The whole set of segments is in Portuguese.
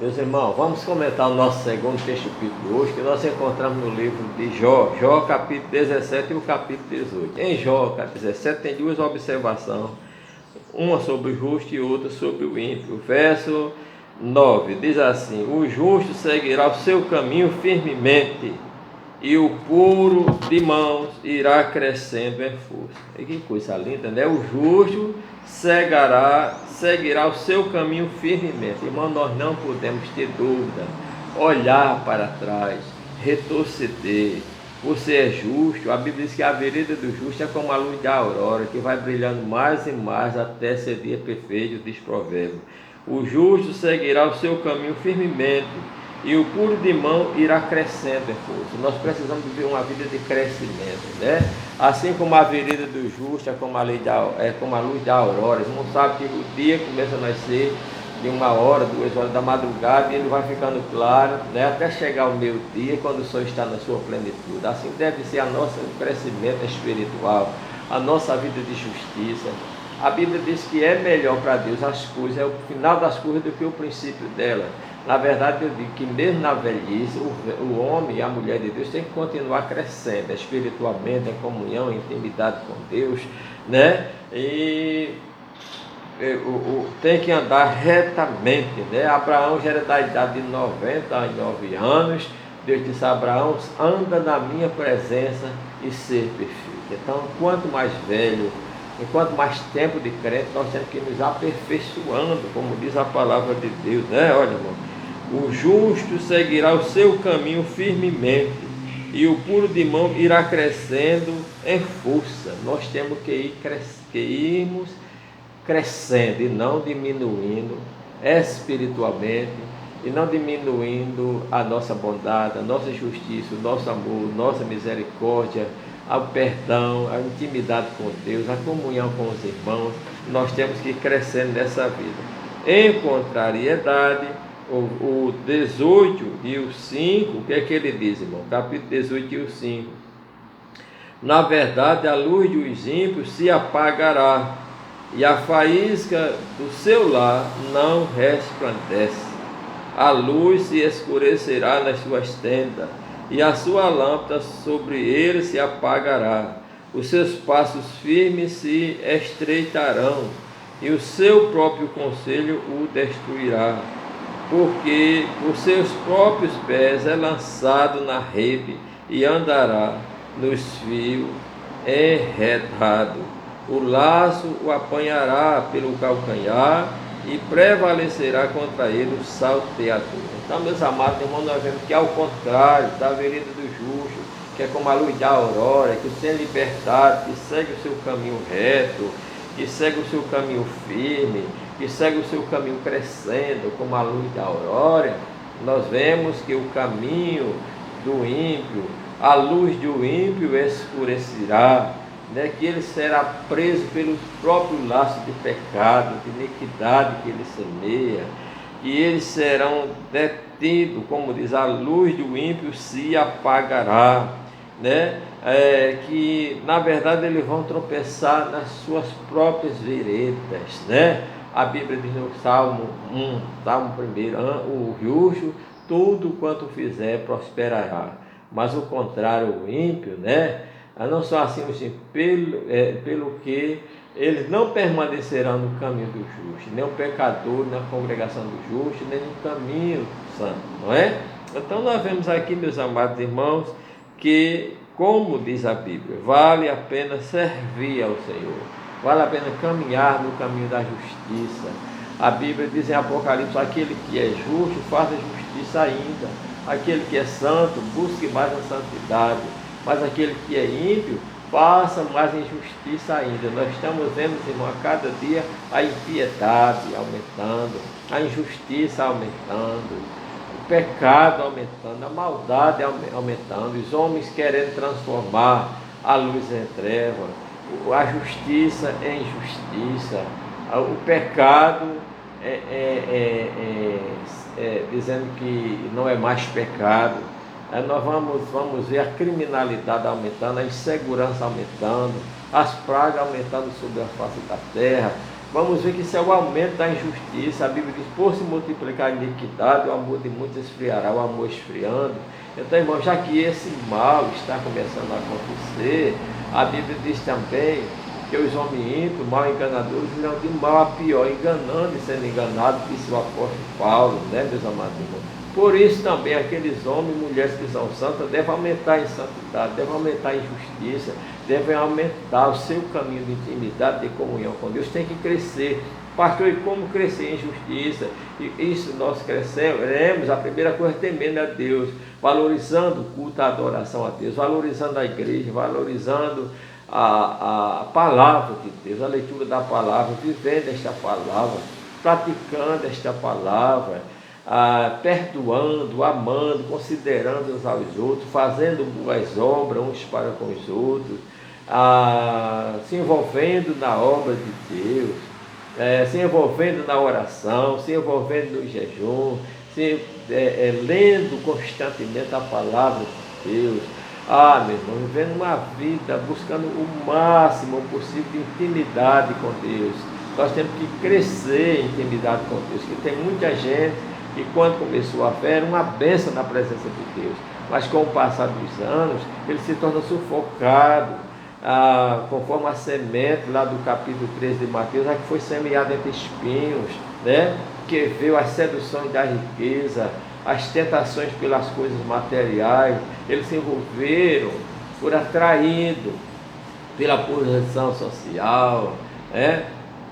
Meus irmãos, vamos comentar o nosso segundo texto bíblico hoje, que nós encontramos no livro de Jó, Jó capítulo 17 e o capítulo 18. Em Jó capítulo 17 tem duas observações, uma sobre o justo e outra sobre o ímpio. Verso 9 diz assim: o justo seguirá o seu caminho firmemente, e o puro de mãos irá crescendo em força. E que coisa linda, né? O justo seguirá o seu caminho firmemente. Irmão, nós não podemos ter dúvida, olhar para trás, retroceder. Você é justo. A Bíblia diz que a vereda do justo é como a luz da aurora, que vai brilhando mais e mais até ser dia perfeito, diz Provérbio. O justo seguirá o seu caminho firmemente, e o puro de mão irá crescendo em força. Nós precisamos viver uma vida de crescimento, né? Assim como a vereda do justo é como a luz da aurora. Você não sabe que o dia começa a nascer de 1 hora, 2 horas da madrugada, e ele vai ficando claro, né? Até chegar o meio-dia, quando o sol está na sua plenitude. Assim deve ser o crescimento espiritual, a nossa vida de justiça. A Bíblia diz que é melhor para Deus as coisas, é o final das coisas do que o princípio dela. Na verdade, eu digo que mesmo na velhice, o homem e a mulher de Deus tem que continuar crescendo espiritualmente, em comunhão, em intimidade com Deus, né? E tem que andar retamente, né? Abraão já era da idade de 99 anos. Deus disse a Abraão: anda na minha presença e ser perfeito. Então, quanto mais velho, enquanto mais tempo de crente, nós temos que nos aperfeiçoando, como diz a palavra de Deus, né? Olha, irmão, o justo seguirá o seu caminho firmemente, e o puro de mão irá crescendo em força. Nós temos que irmos crescendo e não diminuindo espiritualmente, e não diminuindo a nossa bondade, a nossa justiça, o nosso amor, nossa misericórdia, o perdão, a intimidade com Deus, a comunhão com os irmãos. Nós temos que ir crescendo nessa vida. Em contrariedade, o 18 e o 5, o que é que ele diz, irmão? Capítulo 18 e o 5. Na verdade, a luz dos ímpios se apagará, e a faísca do seu lar não resplandece. A luz se escurecerá nas suas tendas, e a sua lâmpada sobre ele se apagará. Os seus passos firmes se estreitarão, e o seu próprio conselho o destruirá, porque por seus próprios pés é lançado na rede, e andará nos fios enredado. O laço o apanhará pelo calcanhar, e prevalecerá contra ele o salteador. Então, meus amados irmãos, nós vemos que ao contrário da vereda do justo, que é como a luz da aurora, que sem liberdade, que segue o seu caminho reto, que segue o seu caminho firme, que segue o seu caminho crescendo, como a luz da aurora, nós vemos que o caminho do ímpio, a luz do ímpio escurecerá, né, que ele será preso pelo próprio laço de pecado, de iniquidade que ele semeia, e eles serão detidos, como diz, a luz do ímpio se apagará, né? Que na verdade eles vão tropeçar nas suas próprias veredas, né? A Bíblia diz no Salmo 1, o justo, tudo quanto fizer prosperará, mas o contrário, o ímpio, né? Não só assim, pelo que eles não permanecerão no caminho do justo, nem o pecador na congregação do justo, nem no caminho santo, não é? Então nós vemos aqui, meus amados irmãos, que, como diz a Bíblia, vale a pena servir ao Senhor, vale a pena caminhar no caminho da justiça. A Bíblia diz em Apocalipse: aquele que é justo, faça justiça ainda, aquele que é santo, busque mais a santidade, mas aquele que é ímpio, faça mais injustiça ainda. Nós estamos vendo, irmão, a cada dia a impiedade aumentando, a injustiça aumentando, o pecado aumentando, a maldade aumentando, os homens querendo transformar a luz em treva, a justiça em injustiça, o pecado dizendo que não é mais pecado. Nós vamos ver a criminalidade aumentando, a insegurança aumentando, as pragas aumentando sobre a face da terra, vamos ver que isso é o aumento da injustiça. A Bíblia diz, por se multiplicar a iniquidade, o amor de muitos esfriará, o amor esfriando. Então, irmão, já que esse mal está começando a acontecer, a Bíblia diz também que os homens ímpios, mal enganadores, virão de mal a pior, enganando e sendo enganados, disse o apóstolo Paulo, né, meus amados irmãos? Por isso também aqueles homens e mulheres que são santas devem aumentar em santidade, devem aumentar em justiça, devem aumentar o seu caminho de intimidade, de comunhão com Deus, tem que crescer. Pastor, e como crescer em justiça? E isso nós cresceremos, a primeira coisa, temendo a Deus, valorizando o culto, a adoração a Deus, valorizando a igreja, valorizando a palavra de Deus, a leitura da palavra, vivendo esta palavra, praticando esta palavra, perdoando, amando, considerando uns aos outros, fazendo boas obras uns para com os outros, se envolvendo na obra de Deus, se envolvendo na oração, se envolvendo no jejum, lendo constantemente a palavra de Deus. Meu irmão, vivendo uma vida, buscando o máximo possível de intimidade com Deus. Nós temos que crescer em intimidade com Deus, porque tem muita gente que quando começou a fé era uma bênção na presença de Deus, mas com o passar dos anos, ele se torna sufocado, conforme a semente lá do capítulo 13 de Mateus, a que foi semeada entre espinhos, né? Que veio as seduções da riqueza, as tentações pelas coisas materiais, eles se envolveram por atraído pela posição social,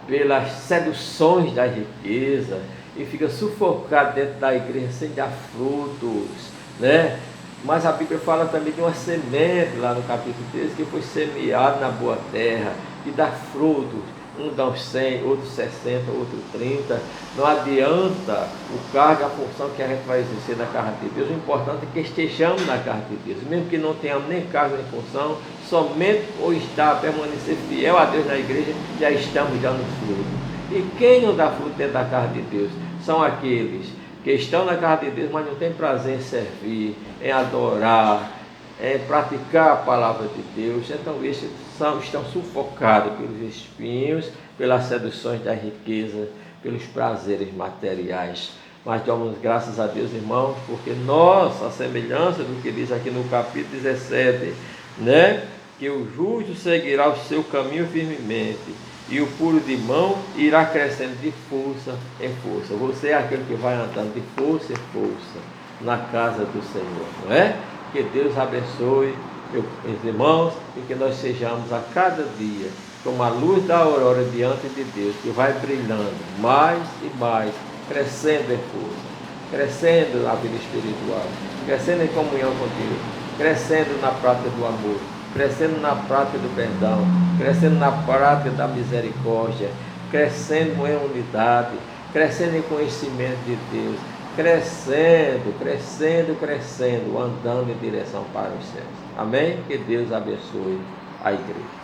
pelas seduções da riqueza, e fica sufocado dentro da igreja sem dar frutos, né? Mas a Bíblia fala também de uma semente lá no capítulo 13 que foi semeada na boa terra e dá frutos. Um dá 100, outro 60, outro 30. Não adianta o cargo, a função que a gente vai exercer na casa de Deus. O importante é que estejamos na casa de Deus. Mesmo que não tenhamos nem cargo nem função, somente por estar, permanecer fiel a Deus na igreja, já estamos dando fruto. E quem não dá fruto dentro da casa de Deus? São aqueles que estão na casa de Deus, mas não têm prazer em servir, em adorar, em praticar a palavra de Deus. Então esses estão sufocados pelos espinhos, pelas seduções da riqueza, pelos prazeres materiais. Mas damos graças a Deus, irmãos, porque nós, a semelhança do que diz aqui no capítulo 17, né? Que o justo seguirá o seu caminho firmemente, e o puro de mão irá crescendo de força em força. Você é aquele que vai andando de força em força na casa do Senhor, não é? Que Deus abençoe, meus irmãos, e que nós sejamos a cada dia como a luz da aurora diante de Deus, que vai brilhando mais e mais, crescendo em força, crescendo na vida espiritual, crescendo em comunhão com Deus, crescendo na prática do amor, crescendo na prática do perdão, crescendo na prática da misericórdia, crescendo em unidade, crescendo em conhecimento de Deus, crescendo, andando em direção para os céus. Amém? Que Deus abençoe a igreja.